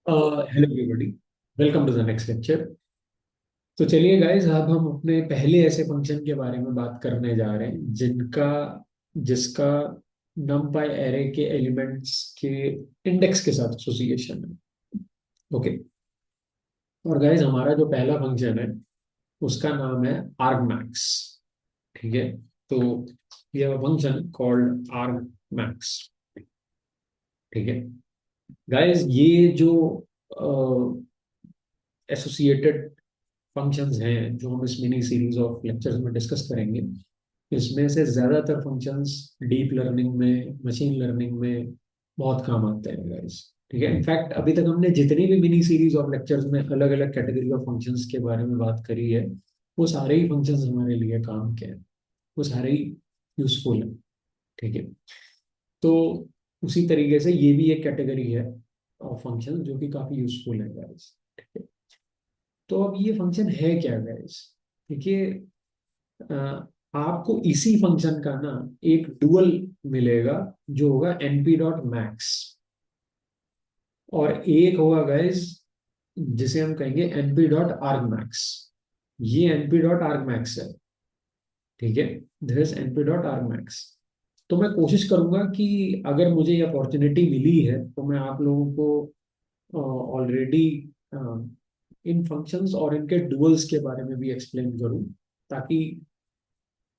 Hello everybody, welcome to the next lecture. तो चलिए guys, अब हम अपने पहले ऐसे फंक्शन के बारे में बात करने जा रहे हैं जिनका जिसका नमपाई एरे के एलिमेंट्स के इंडेक्स के साथ एसोसिएशन है। ओके। और गाइस, हमारा जो पहला फंक्शन है उसका नाम है argmax। ठीक है। तो ये फंक्शन कॉल्ड argmax। ठीक है गाइस, ये जो एसोसिएटेड फंक्शंस हैं जो हम इस मिनी सीरीज ऑफ लेक्चर्स में डिस्कस करेंगे, इसमें से ज्यादातर फंक्शंस डीप लर्निंग में, मशीन लर्निंग में बहुत काम आते हैं गाइस। ठीक है। इनफैक्ट अभी तक हमने जितनी भी मिनी सीरीज ऑफ लेक्चर्स में अलग अलग कैटेगरी ऑफ फंक्शंस के बारे में बात करी है, वो सारे ही फंक्शंस हमारे लिए काम के हैं, वो सारे ही यूजफुल हैं। ठीक है। तो उसी तरीके से ये भी एक कैटेगरी है ऑफ फंक्शन जो कि काफी यूजफुल है गाइस। ठीक है। तो अब ये फंक्शन है क्या गाइस? देखिए, अ, आपको इसी फंक्शन का ना एक डुअल मिलेगा जो होगा np डॉट मैक्स, और एक होगा गाइस जिसे हम कहेंगे np डॉट आर्ग मैक्स। ये np डॉट आर्ग मैक्स है। ठीक है। This np dot arg max. तो मैं कोशिश करूंगा कि अगर मुझे ये अपॉर्चुनिटी मिली है तो मैं आप लोगों को ऑलरेडी इन फंक्शंस और इनके डुअल्स के बारे में भी एक्सप्लेन करूं, ताकि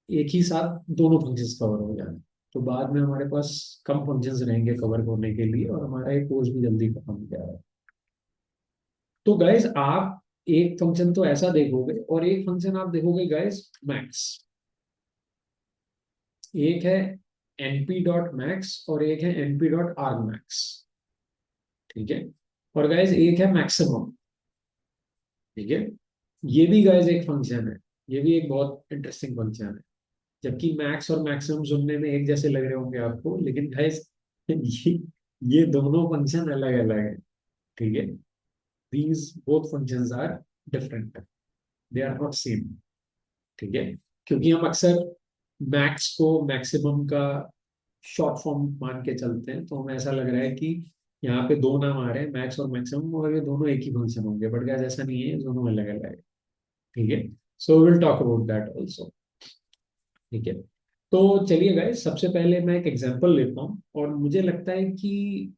एक ही साथ दोनों फंक्शंस कवर हो जाए। तो बाद में हमारे पास कम फंक्शंस रहेंगे कवर करने के लिए और हमारा एक कोर्स भी जल्दी खत्म हो जाएगा। तो गाइस, आप एक फंक्शन तो ऐसा देखोगे और एक फंक्शन आप देखोगे गाइस मैक्स। एक है np डॉट मैक्स और एक है np डॉट आर्ग मैक्स। ठीक है। और गाइस, एक है मैक्सिमम। ठीक है। ये भी गाइस एक फंक्शन है। ये भी एक बहुत इंटरेस्टिंग फंक्शन है। जबकि मैक्स और मैक्सिमम सुनने में एक जैसे लग रहे होंगे आपको, लेकिन गाइस ये ये दोनों फंक्शन अलग अलग है। ठीक है। These both functions are different, they are not same. ठीक है। क्योंकि हम अक्सर मैक्स को मैक्सिमम का शॉर्ट फॉर्म मान के चलते हैं, तो हमें ऐसा लग रहा है कि यहाँ पे दो नाम आ रहे हैं, मैक्स और मैक्सिमम, और ये दोनों एक ही फंक्शन होंगे, बट गाइस ऐसा नहीं है, ये दोनों अलग अलग है। ठीक है। So will talk about that also. ठीक है। तो चलिए गाइस, सबसे पहले मैं एक एग्जांपल लेता हूँ, और मुझे लगता है कि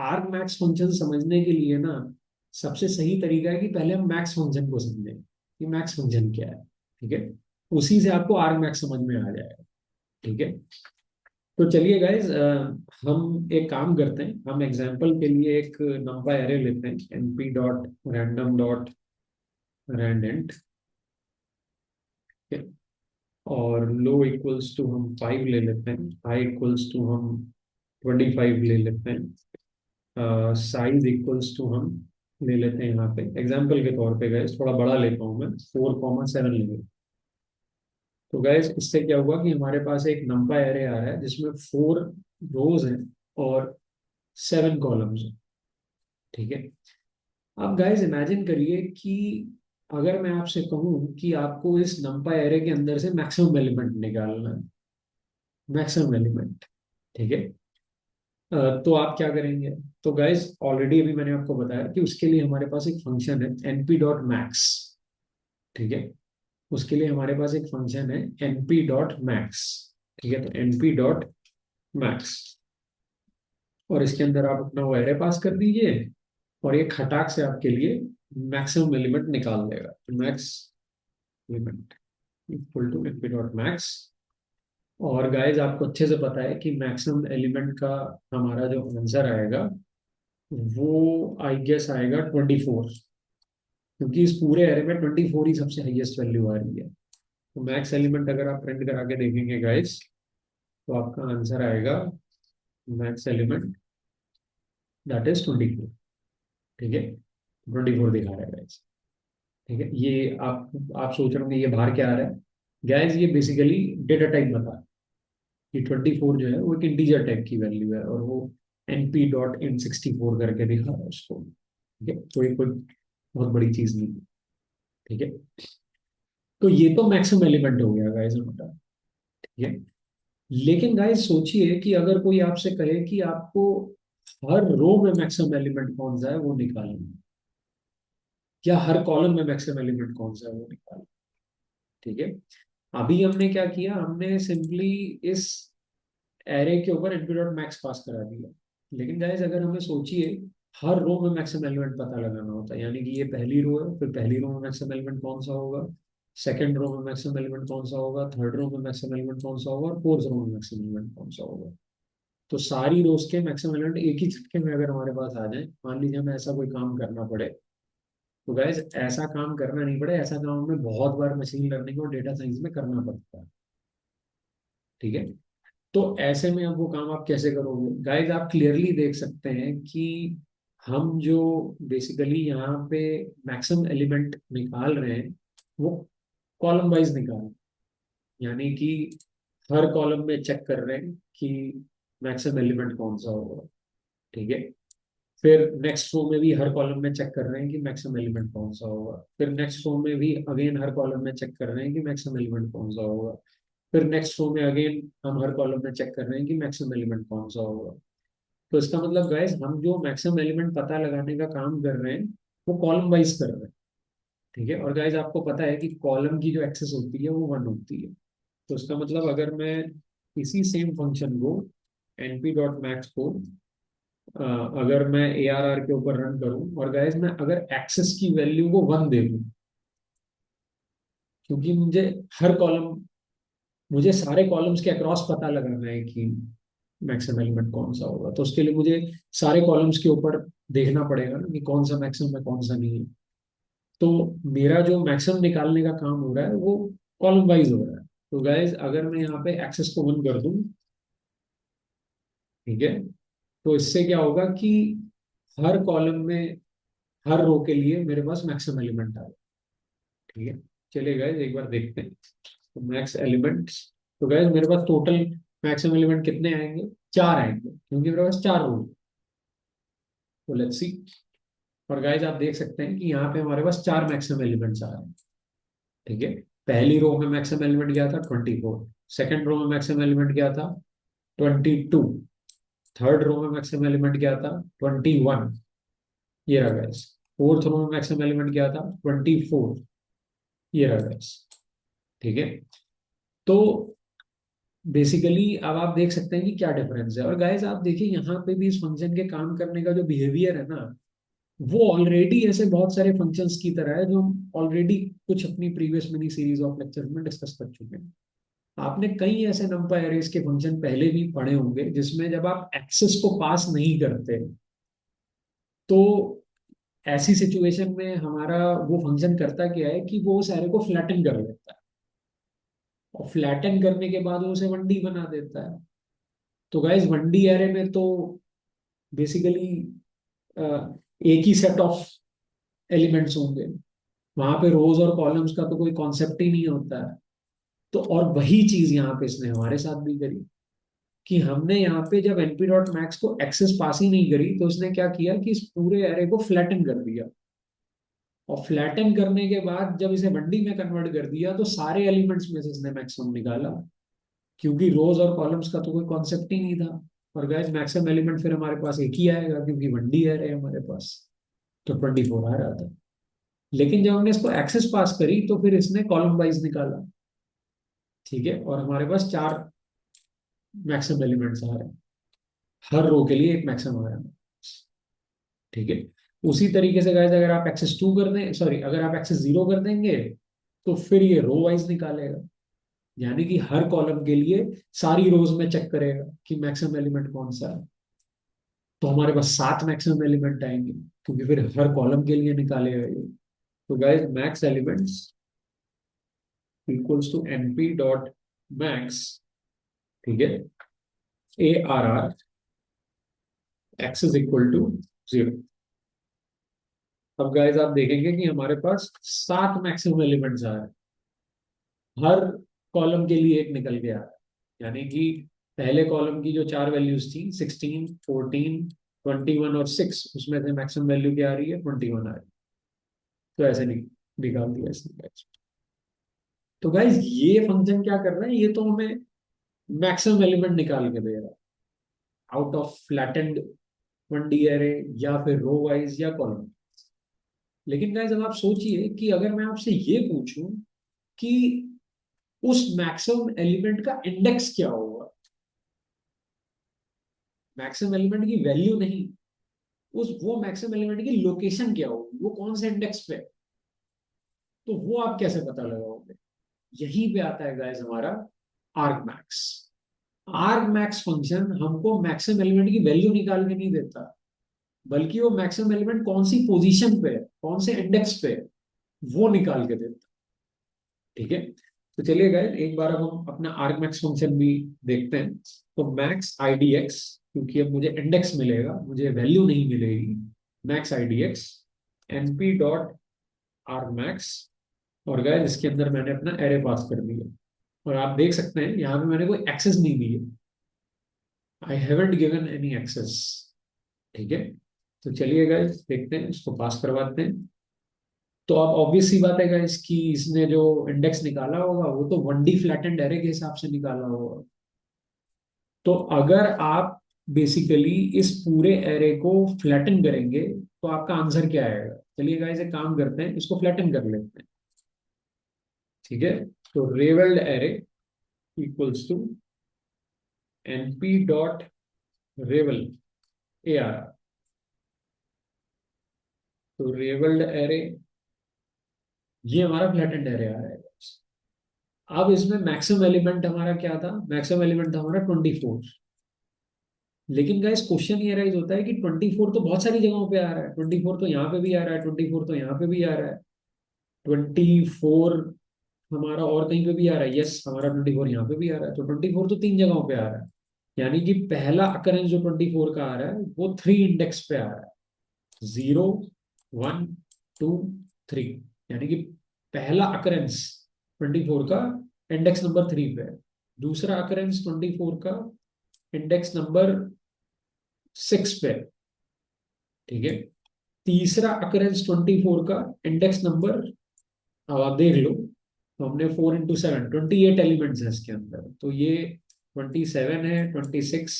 आर्ग मैक्स फंक्शन समझने के लिए ना सबसे सही तरीका है कि पहले हम मैक्स फंक्शन को समझें कि मैक्स फंक्शन क्या है। ठीक है। उसी से आपको आर्ग मैक्स समझ में आ जाएगा। ठीक है। तो चलिए गाइज, हम एक काम करते हैं, हम एग्जांपल के लिए एक नंबर एरे लेते हैं np dot random dot randint. और लो इक्वल्स टू हम 5 ले लेते हैं, हाई इक्वल्स टू हम 25 ले लेते हैं, साइज इक्वल्स टू हम ले लेते हैं यहाँ पे एग्जाम्पल के तौर पे गैस, थोड़ा बड़ा लेता हूँ मैं, 4,7 लेंगे। तो गैस, इससे क्या हुआ कि हमारे पास एक नंपा एरे आ रहा है जिसमें 4 रोज हैं और 7 कॉलम्स हैं। ठीक है। अब गाइस इमेजिन करिए कि अगर मैं आपसे कहूं कि आपको इस नंपा एरे के अंदर से मैक्सिमम एलिमेंट निकालना है, मैक्सिमम एलिमेंट। ठीक है। तो आप क्या करेंगे? तो गाइस, ऑलरेडी अभी मैंने आपको बताया कि उसके लिए हमारे पास एक फंक्शन है np डॉट मैक्स। ठीक है। उसके लिए हमारे पास एक फंक्शन है np डॉट मैक्स। ठीक है। तो np डॉट मैक्स, और इसके अंदर आप अपना वो एरे पास कर दीजिए, और ये खटाक से आपके लिए मैक्सिमम एलिमेंट निकाल देगा। तो max element equal to np dot max. और गाइस, आपको अच्छे से पता है कि मैक्सिमम एलिमेंट का हमारा जो आंसर आएगा वो आई गेस आएगा 24, क्योंकि इस पूरे एरे में 24 ही सबसे हाईएस्ट वैल्यू आ रही है। तो मैक्स एलिमेंट अगर आप प्रिंट करा के देखेंगे गाइस, तो आपका आंसर आएगा मैक्स एलिमेंट दैट इज 24। ठीक है। 24 दिखा रहा है गाइस। ठीक है। ये आप सोच रहे होंगे ये बाहर क्या आ रहा है। गाइस, ये बेसिकली डेटा टाइप बता रहा है कि 24 जो है वो एक इंटीजर टाइप की वैल्यू है, और वो np डॉट इन 64 करके दिखा रहा है उसको। ठीक है। तो ये कोई बहुत बड़ी चीज नहीं है। ठीक है। तो ये तो मैक्सिमम एलिमेंट हो गया गाइस हमारा। ठीक है। लेकिन गाइस सोचिए कि अगर कोई आपसे कहे कि आपको हर रो में मैक्सिमम एलिमेंट कौन सा है वो निकालना, या हर कॉलम में मैक्सिमम एलिमेंट कौन सा है वो निकालना। ठीक है, अभी हमने क्या किया, हमने सिंपली इस एरे के ऊपर np डॉट मैक्स पास करा दिया। लेकिन गाइस अगर हमें सोचिए, हर रो में मैक्सिमम एलिमेंट पता लगाना होता है, यानी कि ये पहली रो है, फिर पहली रो में मैक्सिमम एलिमेंट कौन सा होगा, सेकंड रो में मैक्सिमम एलिमेंट कौन सा होगा, थर्ड रो में मैक्सिमम एलिमेंट कौन सा होगा, और फोर्थ रो में मैक्सिमम एलिमेंट कौन सा होगा। तो सारी रोज के मैक्सिमम एलिमेंट एक ही झटके में अगर हमारे पास आ जाए, मान लीजिए हमें ऐसा कोई काम करना पड़े, तो गाइस ऐसा काम करना नहीं पड़े, ऐसा काम हमें बहुत बार मशीन लर्निंग और डेटा साइंस में करना पड़ता है। ठीक है, तो ऐसे में अब वो काम आप कैसे करोगे गाइस, आप क्लियरली देख सकते हैं कि हम जो बेसिकली यहाँ पे मैक्सिमम एलिमेंट निकाल रहे हैं वो कॉलम वाइज निकाल रहे हैं। यानी कि हर कॉलम में चेक कर रहे हैं कि मैक्सिमम एलिमेंट कौन सा होगा। ठीक है, फिर नेक्स्ट रो में भी हर कॉलम में चेक कर रहे हैं कि मैक्सिमम एलिमेंट कौन सा होगा, फिर नेक्स्ट रो में भी अगेन हर कॉलम में चेक कर रहे हैं कि मैक्सिमम एलिमेंट कौन सा होगा, फिर नेक्स्ट रो में अगेन हम हर कॉलम में चेक कर रहे हैं कि मैक्सिमम एलिमेंट कौन सा होगा। तो इसका मतलब गाइस हम जो मैक्सिमम एलिमेंट पता लगाने का काम कर रहे हैं वो कॉलम वाइज कर रहे हैं। ठीक है, और गाइस आपको पता है कि कॉलम की जो एक्सेस होती है वो वन होती है। तो इसका मतलब अगर मैं इसी सेम फंक्शन को np डॉट मैक्स को अगर मैं ए आर आर के ऊपर रन करूं, और गाइस मैं अगर एक्सेस की वैल्यू को वन दे दूं, क्योंकि हर कॉलम मुझे सारे कॉलम्स के अक्रॉस पता लगाना है कि मैक्सिमम एलिमेंट कौन सा होगा, तो उसके लिए मुझे सारे कॉलम्स के ऊपर देखना पड़ेगा ना कि कौन सा मैक्सिमम है कौन सा नहीं है। तो मेरा जो मैक्सिमम निकालने का काम हो रहा है वो कॉलम वाइज हो रहा है। तो गाइज अगर मैं यहाँ पे एक्सेस को वन कर दूं, ठीक है, तो इससे क्या होगा कि हर कॉलम में हर रो के लिए मेरे पास मैक्सिमम एलिमेंट आ गया। ठीक है, चलिए गाइज एक बार देखते हैं। तो मैक्स एलिमेंट्स, तो गाइज मेरे पास टोटल मैक्सिमम एलिमेंट कितने आएंगे, चार आएंगे, क्योंकि मेरे पास चार रो। तो लेट्स सी। और गाइज आप देख सकते हैं कि यहाँ पे हमारे पास चार मैक्सिमम एलिमेंट्स आ रहे हैं। ठीक है, पहली रो में मैक्सिमम एलिमेंट क्या था, 24। सेकंड रो में मैक्सिमम एलिमेंट क्या था, 22। थर्ड रो में मैक्सिमम एलिमेंट क्या था, 21। ये रहा गाइस। फोर्थ रो में मैक्सिमम एलिमेंट क्या था, 24। ये रहा गाइस। ठीक है, तो बेसिकली अब आप देख सकते हैं कि क्या डिफरेंस है। और गाइस आप देखिए यहाँ पे भी इस फंक्शन के काम करने का जो बिहेवियर है ना, वो ऑलरेडी ऐसे बहुत सारे फंक्शंस की तरह है जो हम ऑलरेडी कुछ अपनी previous mini series of lecture में डिस्कस कर चुके हैं। आपने कई ऐसे नंबर एरेज के फंक्शन पहले भी पढ़े होंगे जिसमें जब आप एक्सेस को पास नहीं करते, तो ऐसी सिचुएशन में हमारा वो फंक्शन करता क्या है कि वो उस एरे को फ्लैटन कर देता है, और फ्लैटन करने के बाद वो उसे 1D बना देता है। तो गाइस 1D एरे में तो बेसिकली एक ही सेट ऑफ एलिमेंट्स होंगे, वहां पे रोज और कॉलम्स का तो कोई कॉन्सेप्ट ही नहीं होता है। तो और वही चीज यहाँ पे इसने हमारे साथ भी करी, कि हमने यहाँ पे जब np डॉट मैक्स को एक्सेस पास ही नहीं करी, तो इसने क्या किया कि इस पूरे एरे को फ्लैटन कर दिया। और फ्लैटन करने के बाद जब इसे 1D में कन्वर्ट कर दिया, तो सारे एलिमेंट्स में से इसने मैक्सिमम निकाला, क्योंकि रोज और कॉलम्स का तो कोई कॉन्सेप्ट ही नहीं था। और गाइस मैक्सिमम एलिमेंट फिर हमारे पास एक ही आएगा, क्योंकि 1D एरे है हमारे पास। तो 24 आ रहा था। लेकिन जब हमने इसको एक्सेस पास करी तो फिर इसने कॉलम वाइज निकाला। ठीक है, और हमारे पास चार मैक्सिमम एलिमेंट्स आ रहे हैं, हर रो के लिए एक मैक्सिमम आ रहा है। ठीक है, उसी तरीके से गाइस अगर आप एक्सेस टू कर दें, सॉरी अगर आप एक्सेस जीरो कर देंगे, तो फिर ये रो वाइज निकालेगा। यानी कि हर कॉलम के लिए सारी रोज में चेक करेगा कि मैक्सिमम एलिमेंट कौन सा है। तो हमारे पास सात मैक्सिमम एलिमेंट आएंगे, क्योंकि फिर हर कॉलम के लिए निकालेगा ये। तो guys max elements equals to np dot max, ठीक है, A R R X is equal to zero. अब गाइस आप देखेंगे कि हमारे पास सात मैक्सिमम एलिमेंट्स आ रहे हैं, हर कॉलम के लिए एक निकल के आ रहा है। यानी कि पहले कॉलम की जो चार वैल्यूज थी, 16, 14, 21 और 6, उसमें से मैक्सिमम वैल्यू क्या आ रही है, 21 आ रही है। तो ऐसे निकाल दिया इसने guys। तो गाइज ये फंक्शन क्या कर रहा है, ये तो हमें मैक्सिमम एलिमेंट निकाल के दे रहा है out of flattened one D array, या फिर रो वाइज या कॉलम। लेकिन गाइस अब आप सोचिए कि अगर मैं आपसे ये पूछूं कि उस मैक्सिमम एलिमेंट का इंडेक्स क्या होगा, मैक्सिमम एलिमेंट की वैल्यू नहीं, उस वो मैक्सिमम एलिमेंट की लोकेशन क्या होगी, वो कौन से इंडेक्स पे है, तो वो आप कैसे पता लगाओगे? यहीं पे आता है गाइस हमारा आर्ग मैक्स। आर्ग मैक्स फंक्शन हमको मैक्सिमम एलिमेंट की वैल्यू निकाल के नहीं देता, बल्कि वो मैक्सिमम एलिमेंट कौन सी पोजीशन पे है, कौन से इंडेक्स पे है, वो निकाल के देता। ठीक है, तो चलिए गाइस एक बार अब हम अपना आर्ग मैक्स फंक्शन भी देखते हैं। तो मैक्स आई डी एक्स, क्योंकि अब मुझे इंडेक्स मिलेगा, मुझे वैल्यू नहीं मिलेगी, max I D X NP dot arg max. और गाइस इसके अंदर मैंने अपना एरे पास कर दिया, और आप देख सकते हैं यहाँ पे मैंने कोई एक्सेस नहीं दी है, I haven't given any access. ठीक है, तो चलिए गाइस देखते हैं, इसको पास करवाते हैं। तो अब ऑब्वियस सी बात है गाइस कि इसने जो इंडेक्स निकाला होगा वो तो वन डी फ्लैटेंड एरे के हिसाब से निकाला होगा। तो अगर आप बेसिकली इस पूरे एरे को फ्लैटन करेंगे तो आपका आंसर क्या आएगा? चलिए गाइस एक काम करते हैं, इसको फ्लैटन कर लेते हैं। ठीक है, तो ravelled array equals to NP dot ravel A R. तो रेवल्ड एरे, ये हमारा फ्लैटेंड एरे आ रहा है। अब इसमें मैक्सिमम एलिमेंट हमारा क्या था? मैक्सिमम एलिमेंट था हमारा 24। लेकिन गाइस क्वेश्चन ये राइज होता है कि 24 तो बहुत सारी जगहों पे आ रहा है, 24 तो यहाँ पे भी आ रहा है, 24 तो यहाँ पे भी आ रहा है, 24 हमारा और कहीं पे भी आ रहा है, यस हमारा 24 यहाँ पे भी आ रहा है, तो 24 तो तीन जगहों पे आ रहा है। यानी कि पहला अकरेंस जो 24 का आ रहा है वो थ्री इंडेक्स पे आ रहा है, 0 1 2 3। यानी कि पहला अकरेंस 24 का इंडेक्स नंबर 3 पे है, दूसरा अकरेंस 24 का इंडेक्स नंबर 6 पे है। ठीक है, तीसरा अकरेंस 24 का इंडेक्स नंबर, अब आप देख लो, तो हमने 4 × 7 28 एलिमेंट्स है इसके अंदर, तो ये 27 है, 26,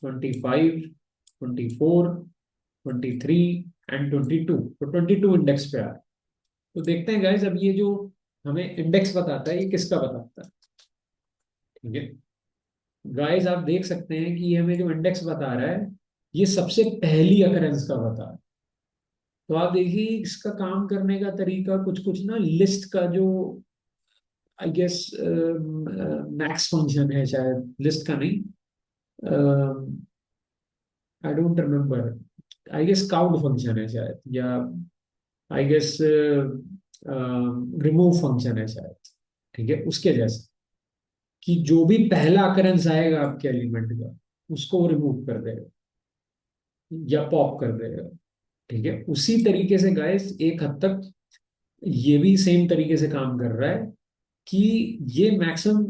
25, 24, 23 एंड 22, तो 22 इंडेक्स पे आ रहा है। तो देखते हैं गाइस, अब ये जो हमें इंडेक्स बताता है ये किसका बताता है? ठीक है गाइस, आप देख सकते हैं कि ये हमें जो इंडेक्स बता रहा है ये सबसे पहली अकरेंस का बता रहा है। तो आप देखिए इसका काम करने का तरीका कुछ कुछ ना, लिस्ट का जो आई गेस मैक्स फंक्शन है, शायद लिस्ट का नहीं, I don't remember, I guess count function है शायद, या आई गेस रिमूव फंक्शन है शायद। ठीक है, उसके जैसे कि जो भी पहला अकरेंस आएगा आपके एलिमेंट का उसको रिमूव कर देगा या पॉप कर देगा। ठीक है, उसी तरीके से गाइस एक हद तक ये भी सेम तरीके से काम कर रहा है कि ये मैक्सिमम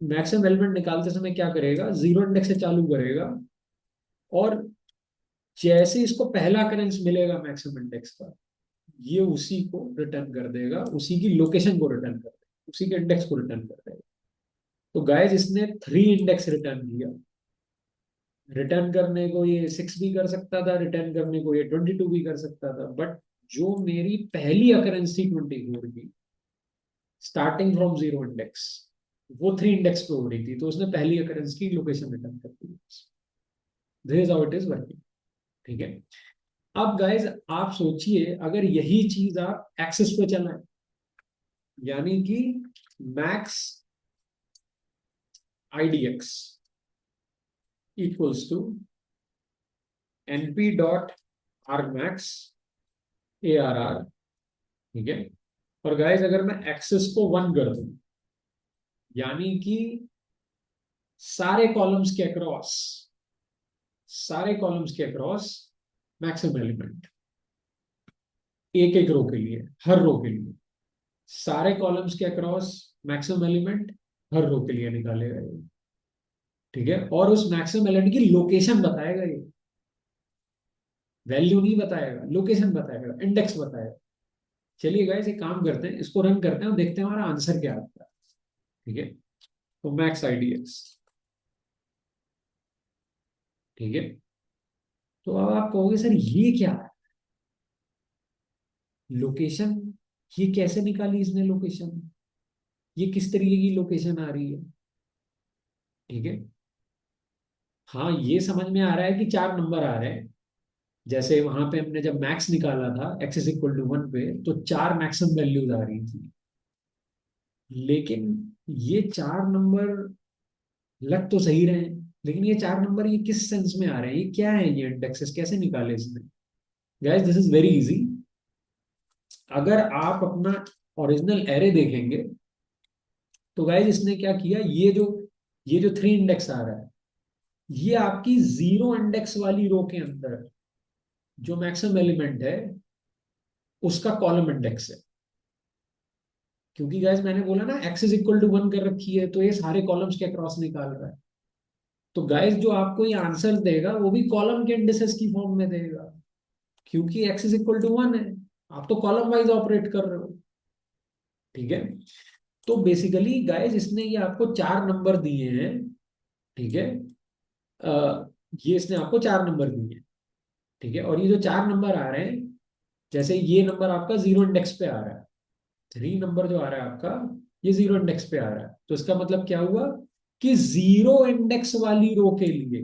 मैक्सिमम एलिमेंट निकालते समय क्या करेगा, जीरो इंडेक्स से चालू करेगा, और जैसे इसको पहला करेंस मिलेगा मैक्सिमम इंडेक्स का, ये उसी को रिटर्न कर देगा, उसी की लोकेशन को रिटर्न कर देगा, उसी के इंडेक्स को रिटर्न कर देगा। तो गाइस इसने थ्री इंडेक्स रिटर्न किया, रिटर्न करने को ये 6 भी कर सकता था, रिटर्न करने को ये 22 भी कर सकता था, बट जो मेरी पहली अकरेंस थी 24 की, स्टार्टिंग फ्रॉम जीरो इंडेक्स, वो थ्री इंडेक्स पे हो रही थी, तो उसने पहली अकरेंस की लोकेशन रिटर्न कर दी। This is how it is working. ठीक है, अब गाइज आप सोचिए अगर यही चीज आप एक्सेस पे चलाएं, यानी कि max IDX equals to NP dot argmax A R R. ठीक है, और गाइज अगर मैं एक्सेस को 1 कर दूं, यानी कि सारे कॉलम्स के अक्रॉस, सारे कॉलम्स के अक्रॉस मैक्सिमम एलिमेंट, एक एक रो के लिए, हर रो के लिए सारे कॉलम्स के अक्रॉस मैक्सिमम एलिमेंट हर रो के लिए निकालेगा ये। ठीक है, और उस मैक्सिमम एलिमेंट की लोकेशन बताएगा ये, वैल्यू नहीं बताएगा, लोकेशन बताएगा, इंडेक्स बताएगा। चलिए गाइस एक काम करते हैं, इसको रन करते हैं और देखते हैं हमारा आंसर क्या आता है। ठीक है, तो मैक्स आईडीएक्स, ठीक है, तो अब आप कहोगे सर ये क्या है, लोकेशन, ये कैसे निकाली इसने लोकेशन, ये किस तरीके की लोकेशन आ रही है। ठीक है, हाँ ये समझ में आ रहा है कि चार नंबर आ रहे हैं। जैसे वहां पे हमने जब मैक्स निकाला था एक्स इज इक्वल टू 1 पे, तो चार मैक्सिमम वैल्यूज आ रही थी। लेकिन ये चार नंबर लग तो सही रहे हैं, लेकिन ये चार नंबर ये किस सेंस में आ रहे हैं, ये क्या है, ये इंडेक्सेस कैसे निकाले इसने। Guys this is very easy. अगर आप अपना ओरिजिनल एरे देखेंगे, तो गाइस इसने क्या किया, ये जो थ्री इंडेक्स आ रहा है, ये आपकी जीरो इंडेक्स वाली रो के अंदर जो मैक्सिमम एलिमेंट है उसका कॉलम इंडेक्स है। क्योंकि गाइस मैंने बोला ना एक्स इज इक्वल टू 1 कर रखी है, तो ये सारे कॉलम्स के अक्रॉस निकाल रहा है। तो गाइस जो आपको ये आंसर देगा वो भी कॉलम के इंडिसेस की फॉर्म में देगा, क्योंकि एक्स इज इक्वल टू 1 है। आप तो कॉलम वाइज ऑपरेट कर रहे हो। ठीक है, तो बेसिकली गाइस इसने ये आपको चार नंबर दिए हैं। ठीक है, ये इसने आपको चार नंबर दिए हैं। ठीक है, और ये जो चार नंबर आ रहे हैं, जैसे ये नंबर आपका जीरो इंडेक्स पे आ रहा है, थ्री नंबर जो आ रहा है आपका, ये जीरो इंडेक्स पे आ रहा है, तो इसका मतलब क्या हुआ कि जीरो इंडेक्स वाली रो के लिए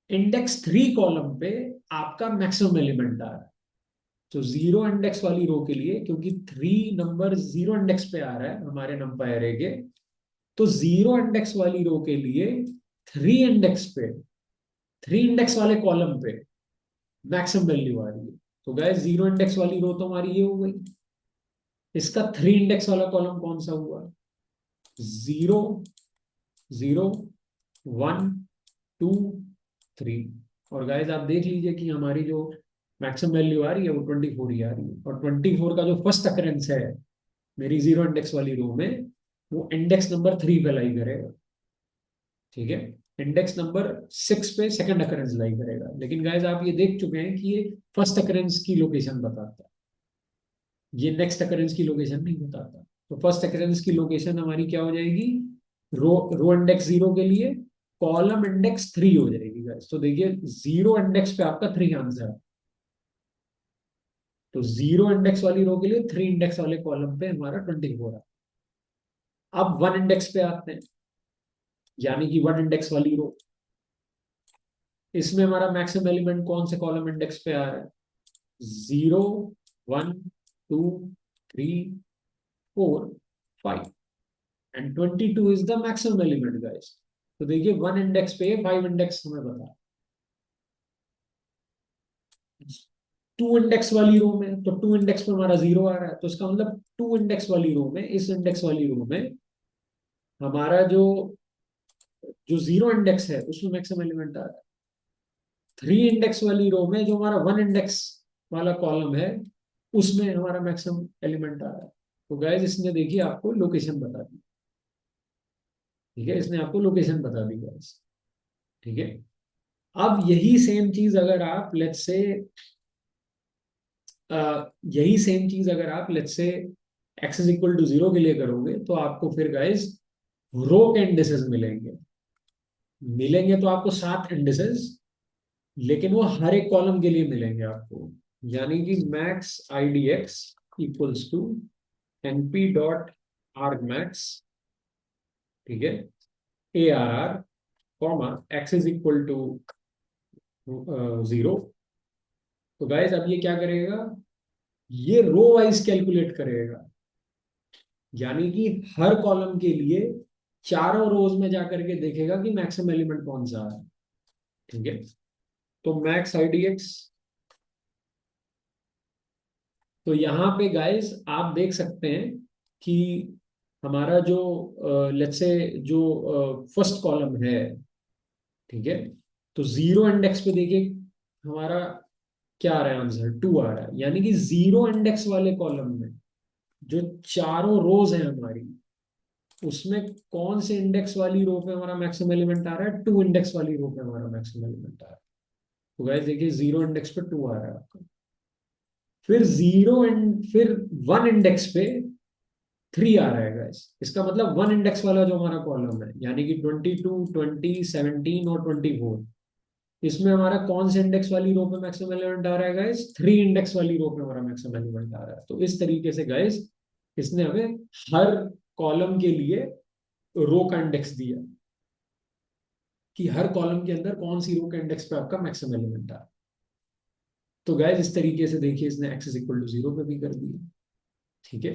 इंडेक्स थ्री कॉलम पे आपका मैक्सिमम एलिमेंट आ रहा है। तो जीरो इंडेक्स वाली रो के लिए, क्योंकि थ्री नंबर जीरो इंडेक्स पे आ रहा है हमारे नंबर एरे के, तो जीरो इंडेक्स वाली रो के लिए थ्री इंडेक्स पे, थ्री इंडेक्स वाले कॉलम पे मैक्सिमम वैल्यू आ रही है। तो गैस जीरो इंडेक्स वाली रो तो हमारी ये हो गई। इसका थ्री इंडेक्स वाला कॉलम कौन सा हुआ, zero, zero, one, two, three. और गाइज आप देख लीजिए कि हमारी जो मैक्सिमम वैल्यू आ रही है वो 24 ही आ रही है, और 24 का जो फर्स्ट अकरेंस है मेरी जीरो इंडेक्स वाली रो में, वो इंडेक्स नंबर थ्री पे लाई करेगा। ठीक है, इंडेक्स नंबर सिक्स पे सेकंड अकरेंस लाई करेगा। लेकिन गाइज आप ये देख चुके हैं कि ये फर्स्ट अकरेंस की लोकेशन बताता है, ये नेक्स्ट अकरेंस की लोकेशन नहीं बताता। तो फर्स्ट अकरेंस की लोकेशन हमारी क्या हो जाएगी, रो रो इंडेक्स जीरो के लिए कॉलम इंडेक्स थ्री हो जाएगी गाइस। तो देखिए जीरो इंडेक्स पे आपका थ्री आंसर है। तो जीरो इंडेक्स वाली रो के लिए थ्री इंडेक्स वाले कॉलम पे हमारा 24 है। अब वन इंडेक्स पे आते हैं, यानी कि वन इंडेक्स वाली रो, इसमें हमारा मैक्सिमम एलिमेंट कौन से कॉलम इंडेक्स पे आ रहा है, zero, one, two, three, four, five, and 22 is the maximum element guys. तो देखिए वन इंडेक्स पे फाइव इंडेक्स हमें बता, टू इंडेक्स वाली रो में, तो टू इंडेक्स पे हमारा जीरो आ रहा है, तो इसका मतलब टू इंडेक्स वाली रो में, इस इंडेक्स वाली रो में हमारा जो जो जीरो इंडेक्स है उसमें मैक्सिमम एलिमेंट आ रहा है। थ्री इंडेक्स वाली रो में जो हमारा वन इंडेक्स वाला कॉलम है उसमें हमारा मैक्सिमम एलिमेंट आ रहा है। तो गाइस इसने देखिए आपको लोकेशन बता दी। ठीक है, इसने आपको लोकेशन बता दी गाइस। ठीक है, अब यही सेम चीज अगर आप लेट्स से यही सेम चीज अगर आप let's say x is equal to zero के लिए करोगे, तो आपको फिर गाइस रो के इंडिसेस मिलेंगे। मिलेंगे तो आपको सात इंडिसेस, लेकिन वो हर एक कॉलम के लिए मिलेंगे आपको। यानी कि max I D X equals to NP dot arg max, ठीक है, A R R, comma X is equal to zero. तो गाइस अब ये क्या करेगा, ये रो वाइज कैलकुलेट करेगा, यानी कि हर कॉलम के लिए चारों रोज में जाकर के देखेगा कि मैक्सिमम एलिमेंट कौन सा है। ठीक है, तो मैक्स आईडीएक्स, तो यहाँ पे गाइस आप देख सकते हैं कि हमारा जो लेट्स से जो फर्स्ट कॉलम है, ठीक है, तो जीरो इंडेक्स पे देखिए हमारा क्या आ रहा है, आंसर टू आ रहा है। यानी कि जीरो इंडेक्स वाले कॉलम में जो चारों रोज हैं हमारी, उसमें कौन से इंडेक्स वाली रो पे हमारा मैक्सिमम एलिमेंट आ रहा है, टू इंडेक्स वाली रो पे हमारा मैक्सिमम एलिमेंट आ रहा है। तो गाइस देखिए जीरो इंडेक्स पे टू आ रहा है आपका, फिर जीरो एंड फिर वन इंडेक्स पे थ्री आ रहा है गाइस। इसका मतलब वन इंडेक्स वाला जो हमारा कॉलम है, यानी कि 22, 20, 17 और 24, इसमें हमारा कौन से इंडेक्स वाली रो पे मैक्सिमम एलिमेंट आ रहा है गाइस, 3 इंडेक्स वाली रो पे हमारा मैक्सिमम एलिमेंट आ रहा है। तो इस तरीके से गाइस इसने हमें हर कॉलम के लिए रो का इंडेक्स दिया कि हर कॉलम के अंदर कौन सी रो के इंडेक्स पे आपका मैक्सिमम एलिमेंट आ रहा है। तो गाइस इस तरीके से देखिए इसने एक्स इज इक्वल टू 0 पे भी कर दिया। ठीक है,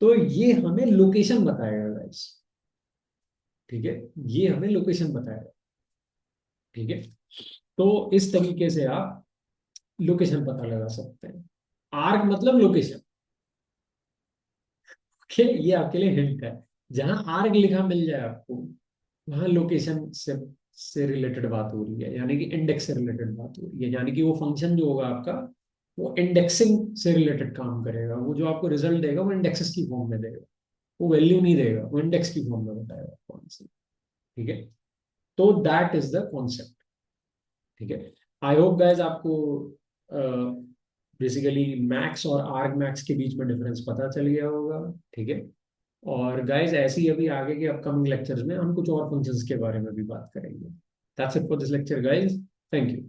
तो ये हमें लोकेशन बताएगा गाइस। ठीक है, ये हमें लोकेशन बताएगा। ठीक है, तो इस तरीके से आप लोकेशन पता लगा सकते हैं। आर्क मतलब लोकेशन। ओके, ये आपके लिए हिंट है। जहां आर्क लिखा मिल जाए आपको, वहां लोकेशन से रिलेटेड बात हो रही है, यानी कि इंडेक्स से रिलेटेड बात हो रही है। यानी कि वो फंक्शन जो होगा आपका, वो इंडेक्सिंग से रिलेटेड काम करेगा। वो जो आपको रिजल्ट देगा वो इंडेक्सेस की फॉर्म में देगा, वो वैल्यू नहीं देगा, वो इंडेक्स की फॉर्म में बताएगा कौन सी। ठीक है, तो दैट इज द कॉन्सेप्ट। ठीक है, आई होप गाइज आपको बेसिकली मैक्स और आर्ग मैक्स के बीच में डिफरेंस पता चल गया होगा। ठीक है, और गाइज ऐसे ही अभी आगे के अपकमिंग लेक्चर्स में हम कुछ और फंक्शंस के बारे में भी बात करेंगे। That's it for this lecture guys, thank you.